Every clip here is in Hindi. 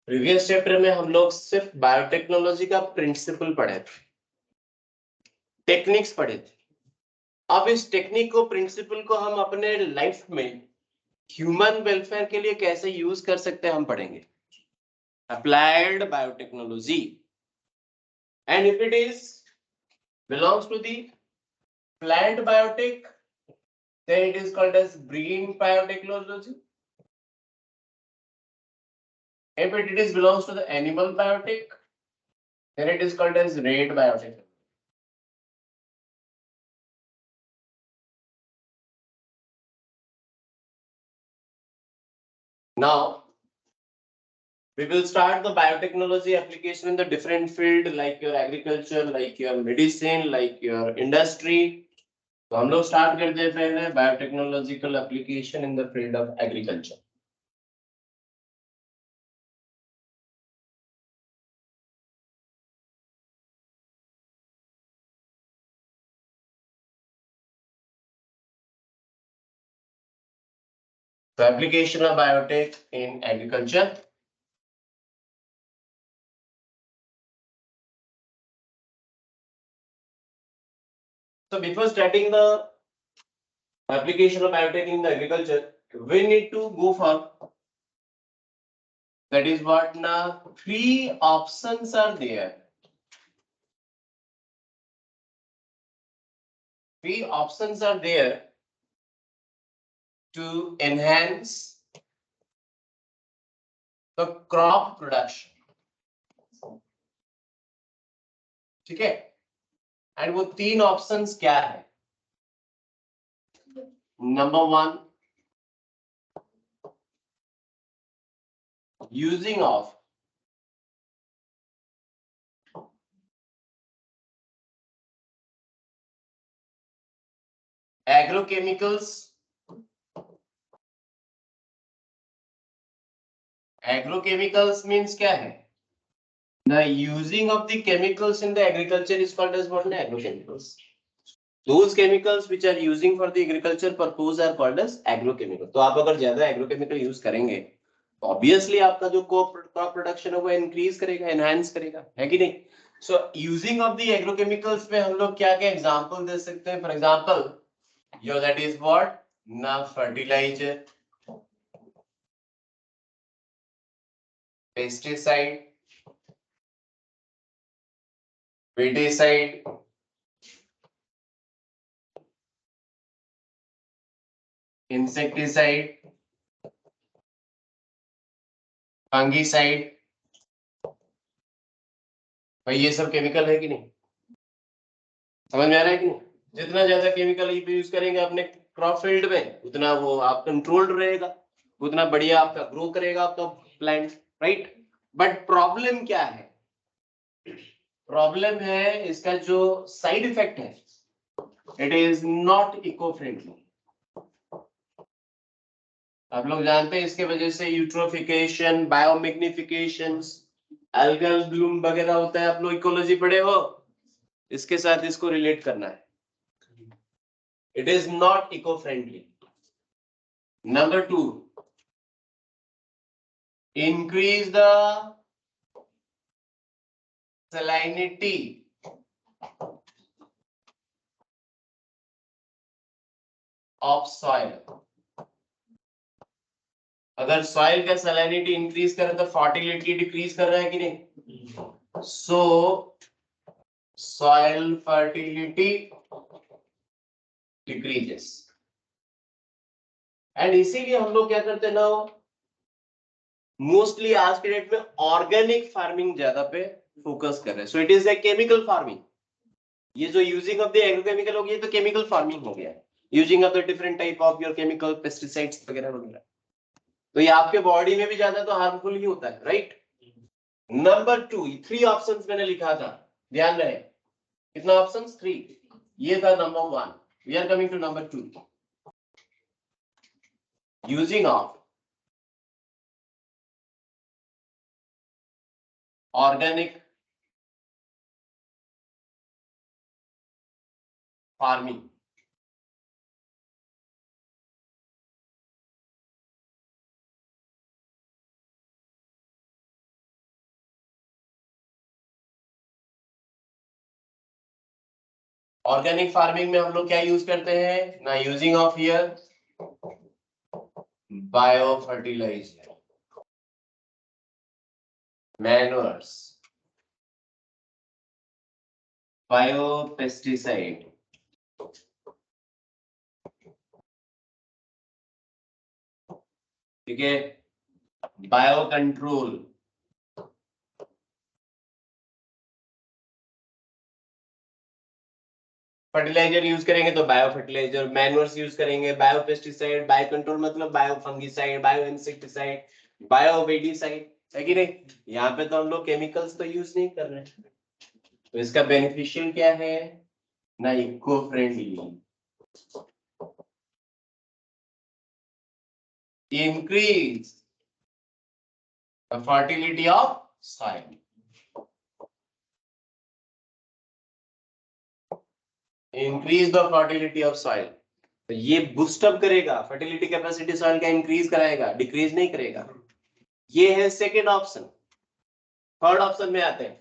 प्रीवियस चैप्टर में हम लोग सिर्फ बायोटेक्नोलॉजी का प्रिंसिपल पढ़े थे, टेक्निक्स पढ़े थे। अब इस टेक्निक को, प्रिंसिपल को हम अपने लाइफ में ह्यूमन वेलफेयर के लिए कैसे यूज कर सकते हैं हम पढ़ेंगे। Applied biotechnology, and if it is belongs to the plant biotech, then it is called as green biotechnology. If it is belongs to the animal biotech, then it is called as red biotech. Now we will start the biotechnology application in the different field like your agriculture, like your medicine, like your industry. तो हम लोग स्टार्ट करते हैं पहले biotechnological application in the field of agriculture. So application of biotech in agriculture. So before starting the application of biotech in the agriculture, we need to go for, that is what now, three options are there. Three options are there to enhance the crop production. ठीक है, एंड वो तीन ऑप्शंस क्या है? Number one, using of agrochemicals. Agrochemicals means क्या है? The using of the chemicals in the agriculture is called as what? Agrochemicals. Those chemicals which are using for the agriculture purpose are called as agrochemical. तो आप अगर ज्यादा agrochemical use करेंगे तो obviously आपका जो crop production है वो increase करेगा, enhance करेगा, है कि नहीं? So using of the agrochemicals में हम लोग क्या क्या example दे सकते हैं? For example, that is what? ना fertilizer, pesticide, weedicide, insecticide, fungicide. भाई ये सब केमिकल है कि नहीं? समझ में आ रहा है कि नहीं? जितना ज्यादा केमिकल यूज करेंगे अपने क्रॉप फील्ड में उतना वो आप कंट्रोल्ड रहेगा, उतना बढ़िया आपका ग्रो करेगा आपका प्लांट, राइट? बट प्रॉब्लम क्या है? प्रॉब्लम है इसका जो साइड इफेक्ट है, it is not eco friendly. आप लोग जानते हैं इसके वजह से यूट्रोफिकेशन, बायोमैग्निफिकेशन, एल्गल ब्लूम वगैरह होता है। आप लोग इकोलॉजी पढ़े हो, इसके साथ इसको रिलेट करना है। It is not eco friendly. Number two, increase the salinity of soil. अगर सॉइल का सैलिनिटी इंक्रीज करे तो फर्टिलिटी डिक्रीज कर रहा है कि नहीं? So soil fertility decreases, and इसीलिए हम लोग क्या करते हैं ना, मोस्टली आज के डेट में ऑर्गेनिक फार्मिंग ज्यादा पे फोकस कर रहे हैं। So it is a chemical farming. ये जो यूजिंग ऑफ द एग्रोकेमिकल हो गया तो केमिकल फार्मिंग हो गया, using of the different type of your chemical pesticides वगैरह वगैरह। तो ये आपके बॉडी में भी ज्यादा तो हार्मफुल ही होता है, right? Number two, three options मैंने लिखा था, ध्यान रहे। कितना ऑप्शंस? थ्री। ये था number one. We are coming to number two, using of organic farming. Organic farming में हम लोग क्या यूज करते हैं ना, using of here bio fertiliser, manures, bio pesticide, ठीक है, बायो कंट्रोल, फर्टिलाइजर यूज करेंगे तो बायो फर्टिलाइजर, मैन्योर्स यूज करेंगे, बायो पेस्टिसाइड, बायो कंट्रोल मतलब bio fungicide, bio insecticide, bio weedicide, है कि नहीं। यहाँ पे तो हम लोग केमिकल्स तो यूज नहीं कर रहे हैं, तो इसका बेनिफिशियल क्या है ना, eco friendly, increase the fertility of soil, increase the fertility of soil, तो ये बूस्ट अप करेगा, फर्टिलिटी कैपेसिटी सॉइल का इंक्रीज कराएगा, डिक्रीज नहीं करेगा। ये है सेकेंड ऑप्शन। थर्ड ऑप्शन में आते हैं,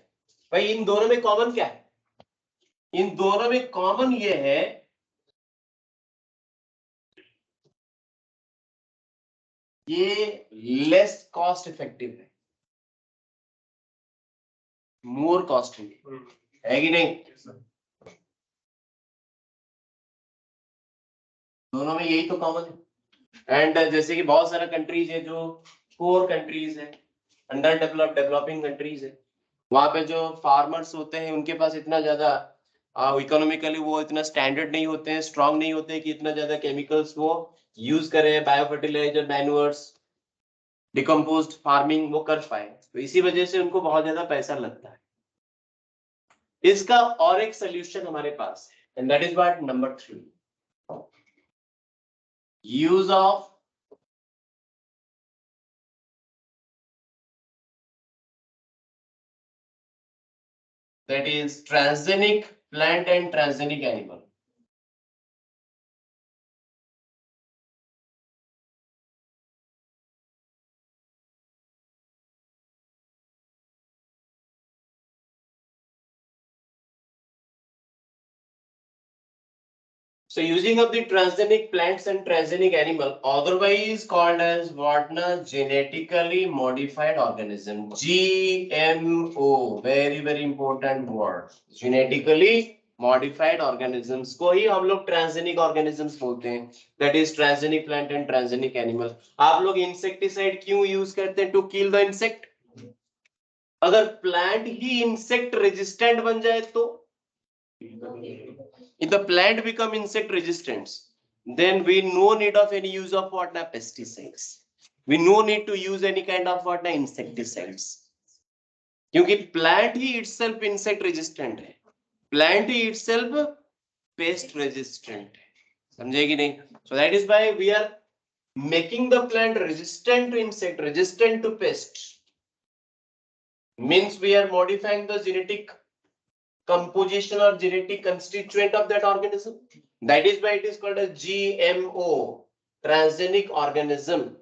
भाई इन दोनों में कॉमन क्या है, इन दोनों में कॉमन ये है ये लेस कॉस्ट इफेक्टिव है, मोर कॉस्टली है कि नहीं, दोनों में यही तो कॉमन है। एंड जैसे कि बहुत सारा कंट्रीज है जो पोर कंट्रीज है, अंडर डेवलपिंग कंट्रीज है, वहां पे जो फार्मर्स होते हैं उनके पास इतना ज्यादा इकोनॉमिकली वो इतना स्टैंडर्ड नहीं होते हैं, स्ट्रांग नहीं होते कि इतना ज्यादा केमिकल्स वो यूज करें, bio fertiliser, manures, decomposed farming वो कर पाए, तो इसी वजह से उनको बहुत ज्यादा पैसा लगता है। इसका और एक सोल्यूशन हमारे पास है, and that is what number 3, use of that is transgenic plant and transgenic animal. So using of the transgenic plants and transgenic animal, otherwise called as what na, genetically modified organism, GMO, very important word, genetically modified organisms को ही हम लोग transgenic organisms बोलते हैं, that is transgenic plant and transgenic animal. आप लोग insecticide क्यों use करते हैं, to kill the insect? अगर plant ही insect resistant बन जाए तो, if the plant become insect resistant, then we no need of any use of what na pesticides, we no need to use any kind of what na insecticides, क्योंकि plant ही itself insect resistant है, plant ही itself pest resistant है, समझेगी नहीं। so that is why we are making the plant resistant to insect, resistant to pest, means we are modifying the genetic composition or genetic constituent of that organism. That is why it is called a GMO, transgenic organism.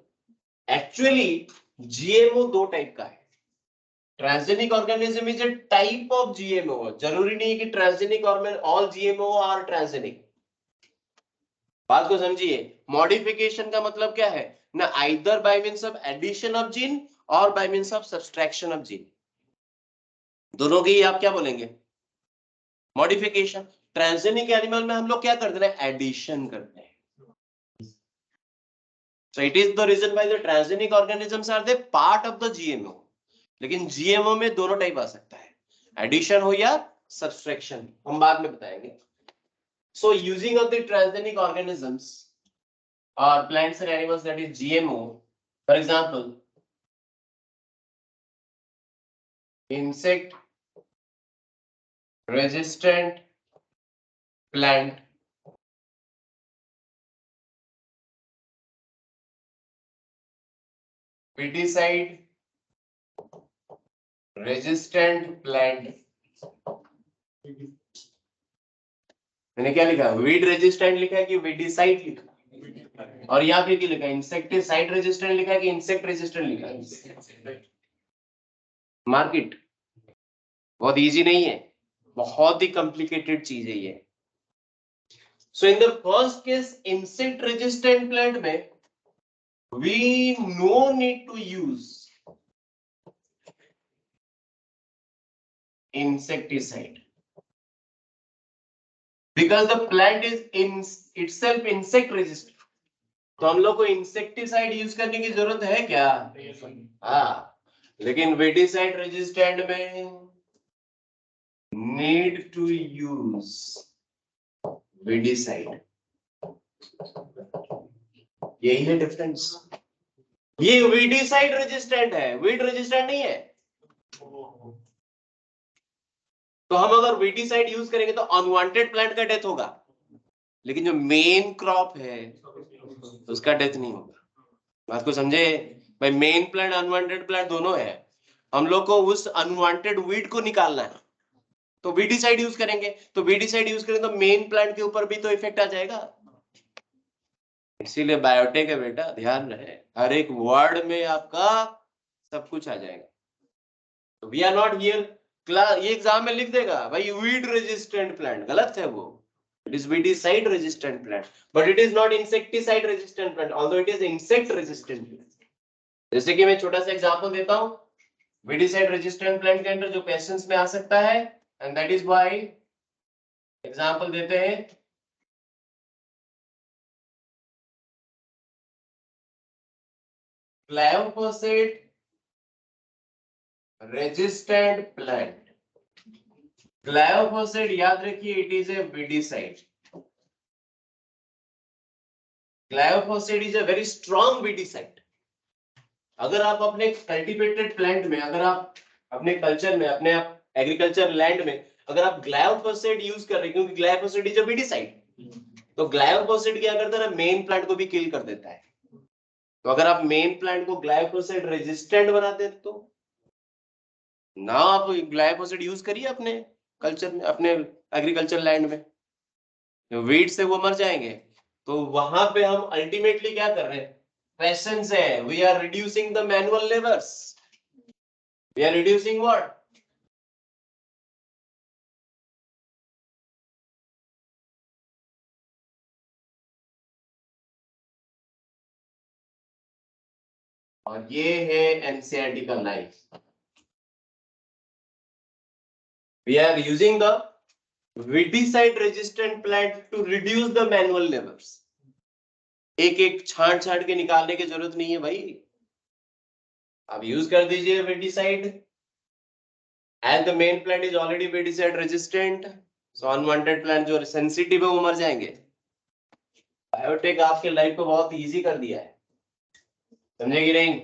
Actually, GMO दो टाइप का है. Transgenic organism is a type of GMO. जरूरी नहीं है कि transgenic और all GMO are transgenic. बात को समझिए. Modification का मतलब क्या है ना, either by means of addition of gene or by means of subtraction of gene. दोनों की आप क्या बोलेंगे, मॉडिफिकेशन। ट्रांसजेनिक एनिमल में हम लोग क्या करते हैं, एडिशन करते हैं। So it is the reason why the transgenic organisms are the part of the GMO, लेकिन जीएमओ में दोनों टाइप आ सकता है, एडिशन हो या सब्सट्रैक्शन, हम बाद में बताएंगे। So using of the transgenic organisms और plants and animals, that is GMO, for example insect resistant plant, pesticide resistant plant, मैंने क्या लिखा, वीड रेजिस्टेंट लिखा है कि वीडिसाइड लिखा है, और यहाँ पे क्या लिखा है, इंसेक्टिसाइड रेजिस्टेंट लिखा है कि इंसेक्ट रेजिस्टेंट लिखा है। मार्केट बहुत इजी नहीं है, बहुत ही कॉम्प्लिकेटेड चीज है ये। So in the first case, insect resistant plant में we no need to use insecticide because the plant is in itself insect resistant. तो हम लोग को इंसेक्टिसाइड यूज करने की जरूरत है क्या? हाँ, लेकिन वेडिसाइड रेजिस्टेंट में नीड टू यूज वेडिसाइड. यही है डिफरेंस. ये वीडिसाइड रेजिस्टेंट है, वीड रेजिस्टेंट नहीं है. तो हम अगर वीडिसाइड यूज करेंगे तो अनवांटेड प्लांट का डेथ होगा, लेकिन जो मेन क्रॉप है उसका डेथ नहीं होगा. बात को समझे भाई? मेन प्लांट अनवांटेड प्लांट दोनों है. हम लोग को उस अनवांटेड वीड को निकालना है, तो वीडिसाइड यूज करेंगे. तो वीडिसाइड यूज करेंगे तो मेन प्लांट के ऊपर भी तो इफेक्ट आ जाएगा. इसीलिए बायोटेक है बेटा, ध्यान रहे, हर एक वर्ड में आपका सब कुछ आ जाएगा. तो we are not here class. ये एग्जाम में लिख देगा भाई वीड रेजिस्टेंट प्लांट, गलत है वो. It is weedicide resistant plant, but it is not insecticide resistant plant, although it is insect resistant plant. जैसे कि मैं छोटा सा एग्जांपल देता हूं, weedicide resistant plant के अंदर जो क्वेश्चंस में आ सकता है, and that is why example देते हैं. Glyphosate resistant plant. Glyphosate याद रखिए, it is a weedicide. Glyphosate is a very strong weedicide. अगर आप अपने कल्टीवेटेड प्लांट में, अगर आप अपने कल्चर में, अपने एग्रीकल्चर लैंड में अगर आप ग्लाइफोसेट यूज कर रहे हैं, क्योंकि ग्लाइफोसेट इज अ वीडिसाइड, तो ग्लाइफोसेट क्या करता है, मेन प्लांट को भी किल कर देता है. तो अगर आप मेन प्लांट को ग्लाइफोसेट रेजिस्टेंट बना देते तो ना आप ग्लाइफोसेट यूज करिए अपने कल्चर में, अपने एग्रीकल्चर लैंड में, वीड से वो मर जाएंगे. तो वहां पे हम अल्टीमेटली क्या कर रहे हैं, क्वेश्चन है, we are reducing the manual labours. We are reducing what? और ये है एनसीईआरटी का line. We are using the weedicide resistant plant to reduce the manual labors. एक एक छांट छांट के निकालने की जरूरत नहीं है भाई, आप यूज कर दीजिए weedicide. And the main plant is already weedicide resistant, so unwanted plant जो sensitive है वो मर जाएंगे. बायोटेक आपके लाइफ को बहुत इजी कर दिया है, समझे कि नहीं?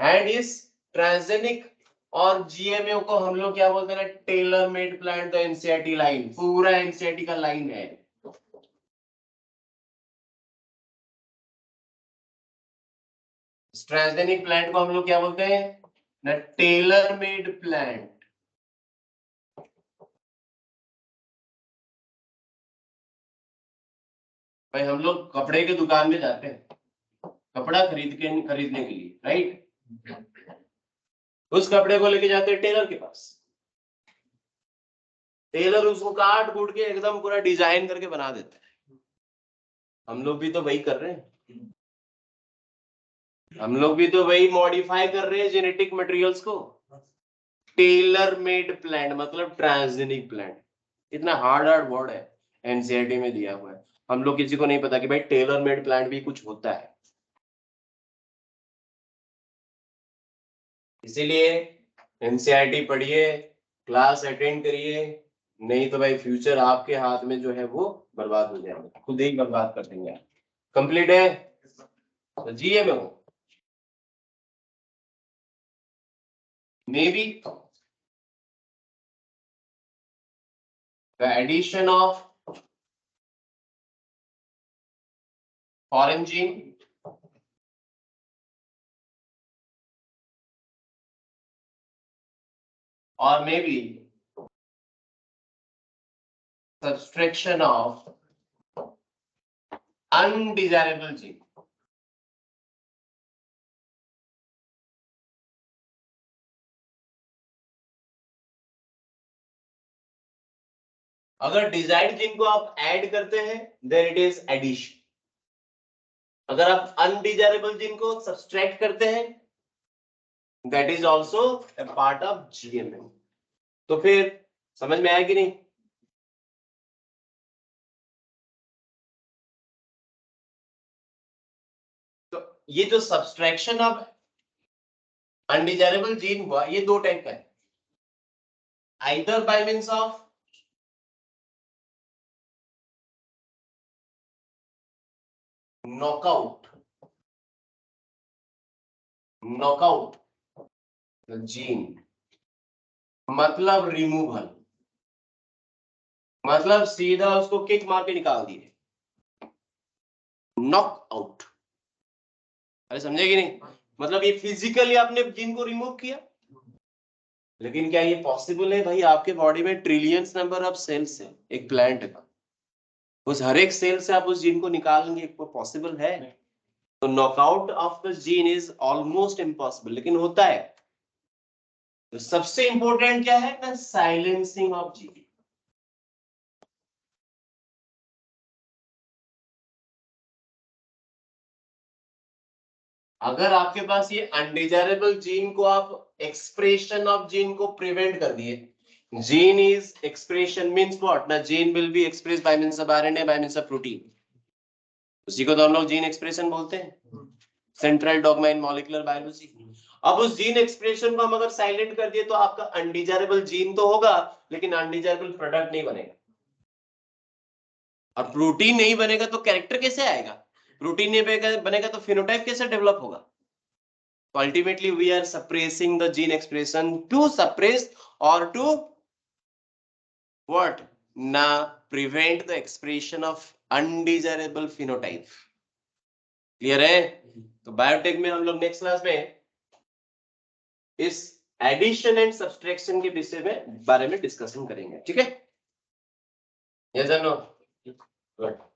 एंड इस ट्रांसजेनिक और जीएमओ को हम लोग क्या बोलते हैं, tailor made plant. The NCERT line, पूरा एनसीईआरटी का लाइन है. ट्रांसजेनिक प्लांट को हम लोग क्या बोलते हैं, न टेलर मेड प्लांट. भाई हम लोग कपड़े के दुकान में जाते हैं कपड़ा खरीदने के लिए, राइट? उस कपड़े को लेके जाते हैं टेलर के पास. टेलर उसको काट कूट के एकदम पूरा डिजाइन करके बना देता है. हम लोग भी तो वही कर रहे हैं, हम लोग भी तो वही मॉडिफाई कर रहे हैं जेनेटिक मटेरियल्स को. टेलर मेड प्लांट मतलब ट्रांसजेनिक प्लांट. इतना हार्ड हार्ड वर्ड है, एनसीईआरटी में दिया हुआ है. हम लोग किसी को नहीं पता कि भाई टेलर मेड प्लांट भी कुछ होता है. इसीलिए एनसीईआरटी पढ़िए, क्लास अटेंड करिए, नहीं तो भाई फ्यूचर आपके हाथ में जो है वो बर्बाद हो जाएगा, खुद ही बर्बाद कर देंगे. कंप्लीट है? तो जीए में हो may be the addition of foreign gene or maybe subtraction of undesirable gene. अगर डिजायर्ड जीन को आप ऐड करते हैं देन इट इज एडिशन, अगर आप अनडिजायरेबल जीन को सब्सट्रैक्ट करते हैं that is also a part of GMM. तो फिर समझ में आया कि नहीं? तो ये जो सब्सट्रैक्शन ऑफ अनडिजायरेबल जीन हुआ ये दो टाइप का है, either bye means of knockout gene, मतलब रिमूवल, मतलब सीधा उसको किक मार के निकाल दिए, नॉक आउट। अरे समझे कि नहीं? मतलब ये फिजिकली आपने जीन को रिमूव किया, लेकिन क्या ये पॉसिबल है? भाई आपके बॉडी में ट्रिलियंस नंबर ऑफ सेल्स है एक प्लांट का, उस हर एक सेल से आप उस जीन को निकालेंगे, वो पॉसिबल है? तो knockout of the gene is almost impossible, लेकिन होता है। तो सबसे इंपॉर्टेंट क्या है ना, साइलेंसिंग ऑफ जीन। अगर आपके पास ये अनडिजायरेबल जीन को आप एक्सप्रेशन ऑफ जीन को प्रिवेंट कर दिए, gene is expression means what ना, gene will be express by means of RNA by means of protein, उसी को तो हम लोग जीन एक्सप्रेशन बोलते हैं, central dogma in molecular biology. अब उस जीन एक्सप्रेशन को हम अगर साइलेंट कर दिए तो आपका अनडिजायरेबल जीन तो होगा लेकिन अनडिजायरेबल प्रोडक्ट नहीं बनेगा, और प्रोटीन नहीं बनेगा तो कैरेक्टर कैसे आएगा? प्रोटीन नहीं बनेगा तो फिनोटाइप कैसे डेवलप होगा? तो ultimately we are suppressing the gene expression to suppress और टू व्हाट ना, prevent the expression of undesirable phenotype. Clear है? तो बायोटेक में हम लोग नेक्स्ट क्लास में इस एडिशन एंड सब्सट्रैक्शन के विषय में बारे में डिस्कशन करेंगे, ठीक है? यस और नो? गुड।